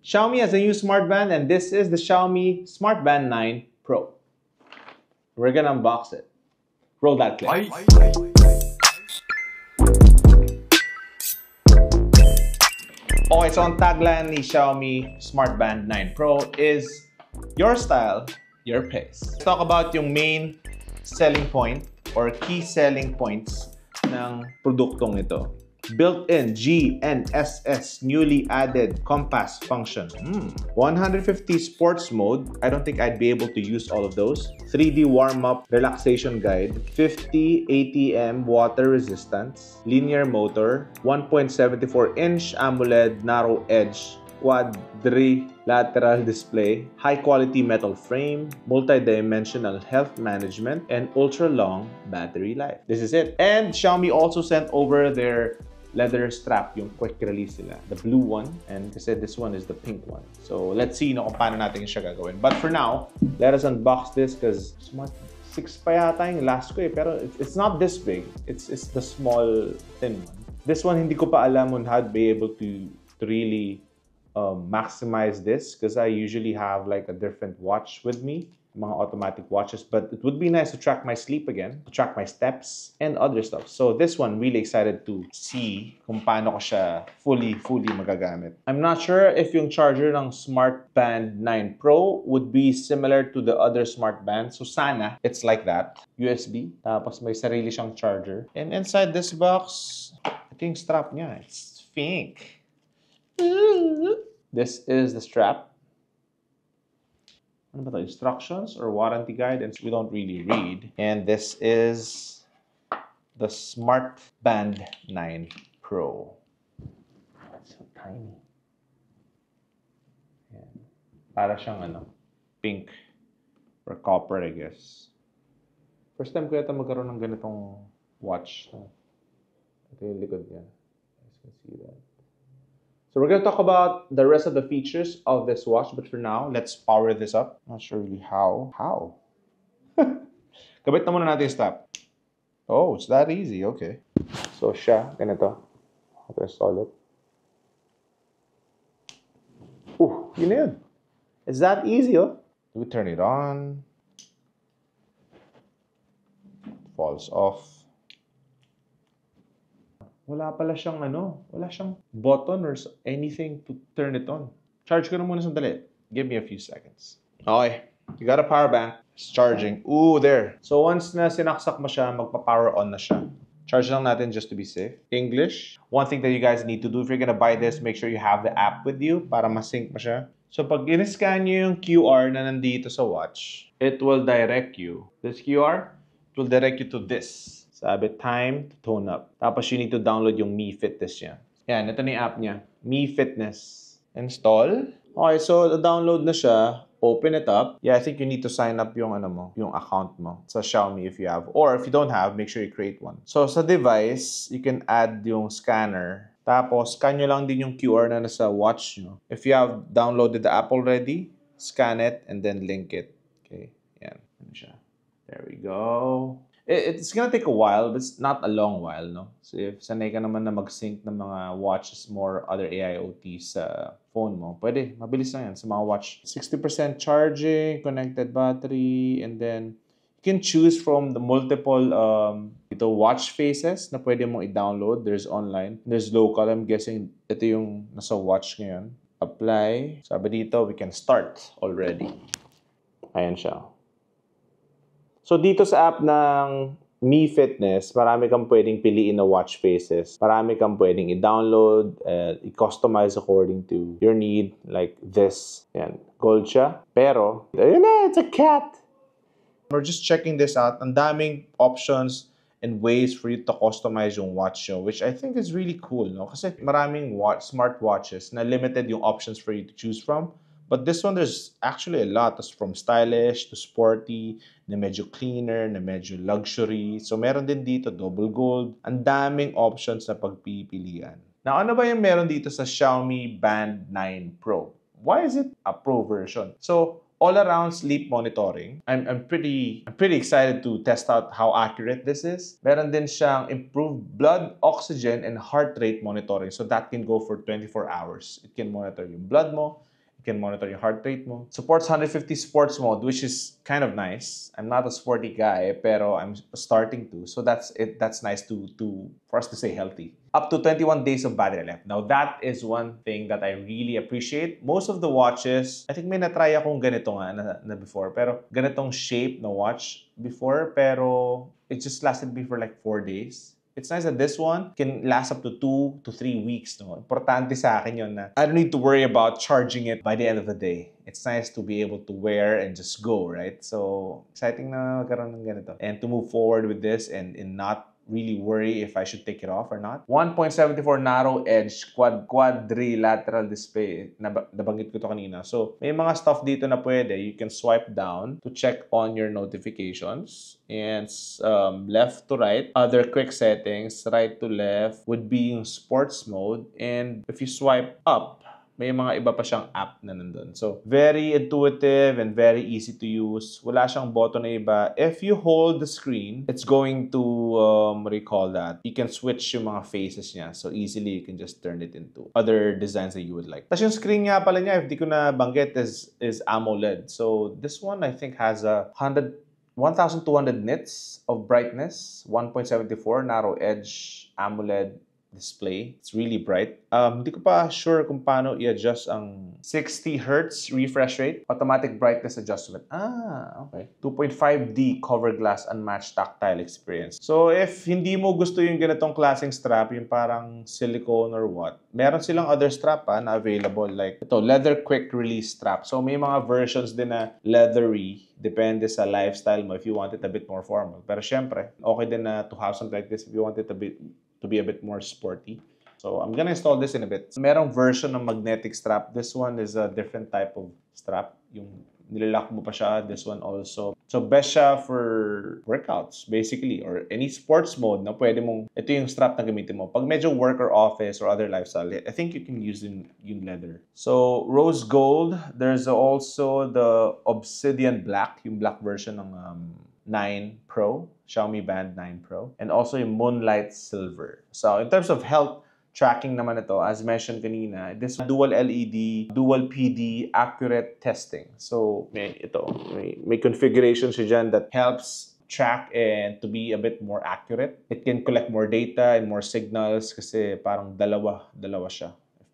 Xiaomi has a new smart band, and this is the Xiaomi Smart Band 9 Pro. We're gonna unbox it. Roll that clip. Okay, so ang tagline ni Xiaomi Smart Band 9 Pro is your style, your pace. Let's talk about yung main selling point or key selling points ng produktong ito. Built-in GNSS newly added compass function. 150 sports mode. I don't think I'd be able to use all of those. 3D warm-up relaxation guide. 50 ATM water resistance. Linear motor. 1.74-inch AMOLED narrow edge quadrilateral display, high-quality metal frame, multi-dimensional health management, and ultra-long battery life. This is it. And Xiaomi also sent over their leather strap, yung quick release nila. The blue one, and kasi this one is the pink one. So let's see kung paano natin siya gagawin. But for now, let us unbox this because Smart 6 pa yata yung last ko eh. Pero it's not this big. It's the small, thin one. This one, hindi ko pa alam on how to be able to really maximize this because I usually have like a different watch with me, mga automatic watches, but it would be nice to track my sleep again, to track my steps and other stuff. So this one, really excited to see kung paano ko siya fully magagamit. I'm not sure if yung charger ng Smart Band 9 Pro would be similar to the other Smart Band. So sana it's like that, USB, tapos may sarili siyang charger. And inside this box, ito yung strap niya, it's pink. This is the strap. Ano ba ito? Instructions or warranty guide, and we don't really read. And this is the Smart Band 9 Pro. That's so tiny. Ayan. Para siyang pink or copper, I guess. First time ko yata magkaroon ng ganitong watch. Ito yung likod niya. You guys can see that. So we're going to talk about the rest of the features of this watch, but for now, let's power this up. Not sure really how. How? Kabit na muna natin yung strap. Oh, it's that easy. Okay. So siya, ganito. How to install it. Ooh, yun na yun. It's that easy, oh. We turn it on. Falls off. Wala pala siyang wala siyang button or anything to turn it on. Charge ko na muna sandali. Give me a few seconds. Okay, you got a power bank. It's charging. Ooh, there. So once na sinaksak mo siya, magpa-power on na siya. Charge lang natin just to be safe. English. One thing that you guys need to do if you're gonna buy this, make sure you have the app with you para ma-sync mo siya. So pag in-scan nyo yung QR na nandito sa watch, it will direct you. This QR, it will direct you to this. Sabi, time to tone up. Tapos you need to download yung Mi Fitness niya. Yan, ito na yung app niya. Mi Fitness. Install. Okay, so download na siya. Open it up. Yeah, I think you need to sign up yung yung account mo sa Xiaomi if you have. Or if you don't have, make sure you create one. So sa device, you can add yung scanner. Tapos, scan nyo lang din yung QR na nasa watch nyo. If you have downloaded the app already, scan it and then link it. Okay, yan. Ano siya? There we go. It's gonna take a while, but it's not a long while, no? So if sanay ka naman na mag-sync ng mga watches more other AIoT sa phone mo, pwede, mabilis lang yan sa mga watch. 60% charging, connected battery, and then you can choose from the multiple watch faces na pwede mong i-download. There's online, there's local. I'm guessing ito yung nasa watch ngayon. Apply. Sabi dito, we can start already. Ayan siya. So dito sa app ng Mi Fitness, marami kang pwedeng piliin na watch faces. Marami kang pwedeng i-download, i-customize according to your need. Like this. Yan. Gold siya. Pero, ayun na, it's a cat! We're just checking this out. Ang daming options and ways for you to customize yung watch nyo, which I think is really cool, no? Kasi maraming smart watches na limited yung options for you to choose from. But this one, there's actually a lot. From stylish to sporty, na medyo cleaner, na medyo luxury. So meron din dito, double gold. Ang daming options na pagpipilian. Now, ano ba yung meron dito sa Xiaomi Band 9 Pro? Why is it a Pro version? So, all-around sleep monitoring. I'm pretty excited to test out how accurate this is. Meron din siyang improved blood oxygen and heart rate monitoring. So that can go for 24 hours. It can monitor yung blood mo, it can monitor your heart rate mo. Supports 150 sports mode, which is kind of nice. I'm not a sporty guy, pero I'm starting to. So that's it. That's nice to for us to stay healthy. Up to 21 days of battery life. Now, that is one thing that I really appreciate. Most of the watches, I think may na-try akong ganito nga na before, pero ganitong shape na watch before, pero it just lasted me for like 4 days. It's nice that this one can last up to 2 to 3 weeks. No? Importante sa akin yun na I don't need to worry about charging it by the end of the day. It's nice to be able to wear and just go, right? So, exciting na magkaroon ng ganito. And to move forward with this and not really worry if I should take it off or not. 1.74 narrow edge quadrilateral display. Nabanggit ko to kanina. So, may mga stuff dito na pwede. You can swipe down to check on your notifications. And left to right, other quick settings. Right to left would be yung sports mode. And if you swipe up, may mga iba pa siyang app na nandun. So, very intuitive and very easy to use. Wala siyang button na iba. If you hold the screen, it's going to, recall that. You can switch yung mga faces niya. So, easily you can just turn it into other designs that you would like. Tapos yung screen nga pala niya, if di ko na banggit, is AMOLED. So, this one I think has a 1,200 nits of brightness, 1.74 narrow edge AMOLED display. It's really bright. Hindi ko pa sure kung paano i-adjust ang 60 Hz refresh rate. Automatic brightness adjustment. Okay. 2.5D cover glass unmatched tactile experience. So, if hindi mo gusto yung ganitong klaseng strap, yung parang silicone or what, meron silang other strap na available. Like ito, leather quick release strap. So, may mga versions din na leathery. Depende sa lifestyle mo if you want it a bit more formal. Pero syempre, okay din na to have something like this if you want it to be a bit more sporty. So, I'm gonna install this in a bit. Merong version ng magnetic strap. This one is a different type of strap. Yung nilalock mo pa siya. This one also. So, best siya for workouts, basically. Or any sports mode na pwede mong, ito yung strap na gamitin mo. Pag medyo work or office or other lifestyle, I think you can use yung leather. So, rose gold. There's also the obsidian black. Yung black version ng 9 Pro, Xiaomi Band 9 Pro, and also yung Moonlight Silver. So, in terms of health tracking naman ito, as mentioned kanina, this dual LED, dual PD, accurate testing. So, may configuration siya dyan that helps track and to be a bit more accurate. It can collect more data and more signals kasi parang dalawa siya. If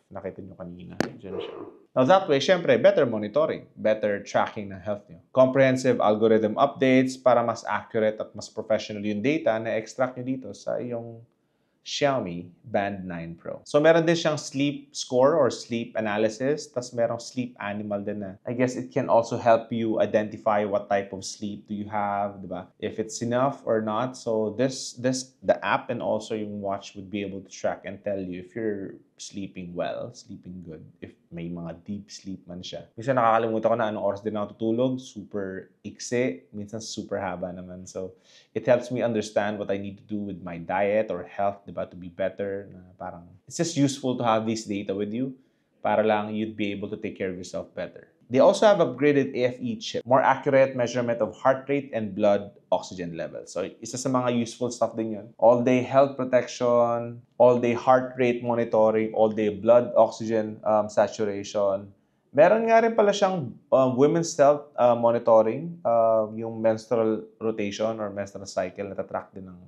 nakita nyo kanina, dyan siya. Now that way, syempre, better monitoring, better tracking ng health nyo. Comprehensive algorithm updates para mas accurate at mas professional yung data na extract nyo dito sa iyong Xiaomi Band 9 Pro. So, meron din siyang sleep score or sleep analysis. Tapos merong sleep animal din na. I guess it can also help you identify what type of sleep do you have, diba? If it's enough or not. So, the app and also yung watch would be able to track and tell you if you're sleeping well, sleeping good, if may mga deep sleep man siya. Minsan nakakalimutan ko na anong oras din ako tutulog, super ikse, minsan super haba naman. So, it helps me understand what I need to do with my diet or health, diba, to be better. Na parang, it's just useful to have this data with you para lang you'd be able to take care of yourself better. They also have upgraded AFE chip, more accurate measurement of heart rate and blood oxygen levels. So, isa sa mga useful stuff din yun. All-day health protection, all-day heart rate monitoring, all-day blood oxygen saturation. Meron nga rin pala siyang women's health monitoring, yung menstrual rotation or menstrual cycle na tatrack din ng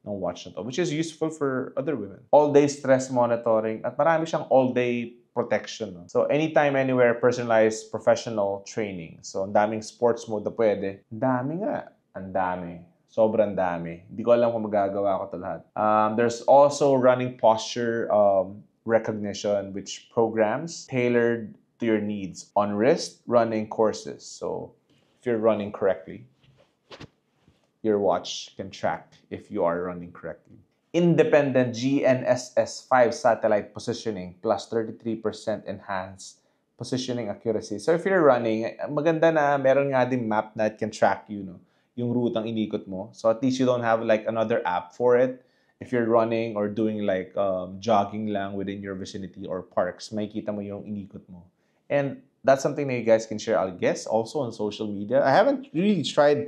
watch na to, which is useful for other women. All-day stress monitoring, at marami siyang all-day protection. No? So, anytime, anywhere, personalized professional training. So, ang daming sports mode na pwede. Ang dami nga. Ang dami. Sobrang dami. Hindi ko alam kung magagawa ko ito lahat. There's also running posture recognition, which programs tailored to your needs on wrist running courses. So, if you're running correctly, your watch can track if you are running correctly. Independent GNSS 5 satellite positioning plus 33% enhanced positioning accuracy. So if you're running, maganda na meron nga din map na it can track you, no? Yung route ang inikot mo. So at least you don't have like another app for it. If you're running or doing like jogging lang within your vicinity or parks, makikita mo yung inikot mo. And that's something that you guys can share, I guess, also on social media. I haven't really tried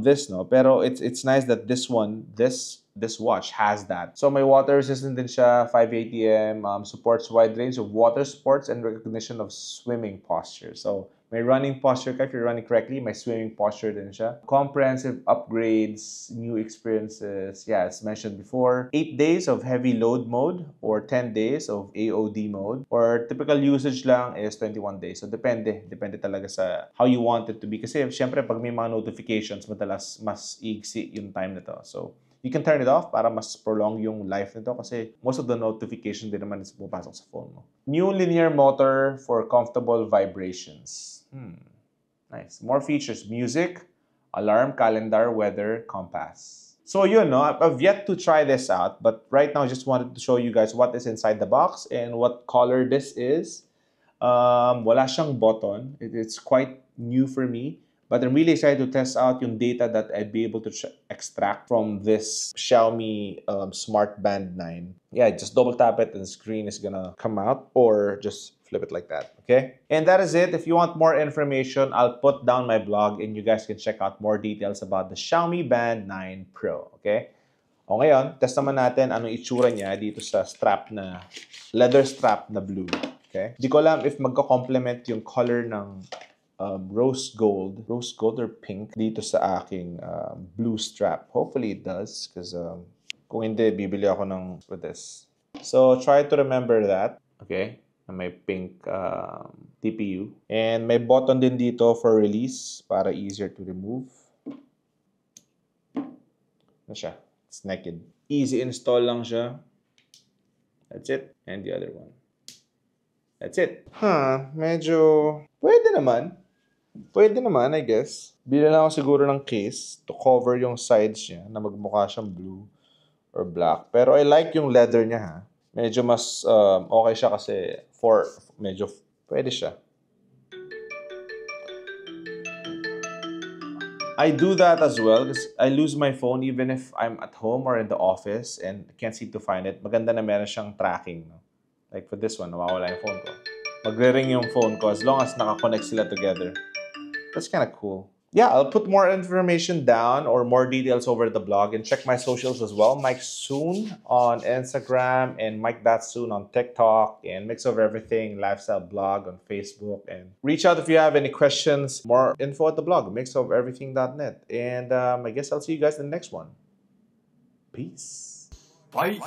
this, no, pero it's nice that this one, this watch has that. So may water resistant din siya, 5 ATM, supports wide range of water sports and recognition of swimming posture. So may running posture ka if you're running correctly, may swimming posture din siya. Comprehensive upgrades, new experiences. Yeah, as mentioned before, 8 days of heavy load mode or 10 days of AOD mode, or typical usage lang is 21 days. So depende talaga sa how you want it to be. Kasi syempre pag may mga notifications, madalas mas iksi yung time nito. So you can turn it off para mas prolong yung life nito kasi most of the notification din naman is pupasok sa phone mo. New linear motor for comfortable vibrations. Nice. More features. Music, alarm, calendar, weather, compass. So yun, no? I've yet to try this out, but right now I just wanted to show you guys what is inside the box and what color this is. Wala siyang button. It's quite new for me. But I'm really excited to test out yung data that I'd be able to extract from this Xiaomi Smart Band 9. Yeah, just double tap it and the screen is gonna come out, or just flip it like that, okay? And that is it. If you want more information, I'll put down my blog and you guys can check out more details about the Xiaomi Band 9 Pro, okay? O ngayon, test naman natin anong itsura niya dito sa strap na, leather strap na blue, okay? Di ko alam if magko-complement yung color ng rose gold or pink dito sa aking blue strap. Hopefully it does, because kung hindi, bibili ako ng with this. So try to remember that, okay? May pink TPU. And may button din dito for release para easier to remove. Ano siya? It's naked. Easy install lang siya. That's it. And the other one. That's it. Medyo pwede naman. Pwede naman, I guess. Bili lang ako siguro ng case to cover yung sides niya na magmukha siyang blue or black. Pero I like yung leather niya, ha. Medyo mas okay siya kasi medyo pwede siya. I do that as well because I lose my phone even if I'm at home or in the office and can't seem to find it. Maganda na meron siyang tracking, no? Like for this one, nawawala yung phone ko. Magre-ring yung phone ko as long as naka-connect sila together. That's kind of cool. Yeah, I'll put more information down or more details over the blog, and check my socials as well. Mike Soon on Instagram and Mike That Soon on TikTok, and Mix of Everything Lifestyle blog on Facebook. And reach out if you have any questions. More info at the blog, mixoferything.net. And I guess I'll see you guys in the next one. Peace. Bye.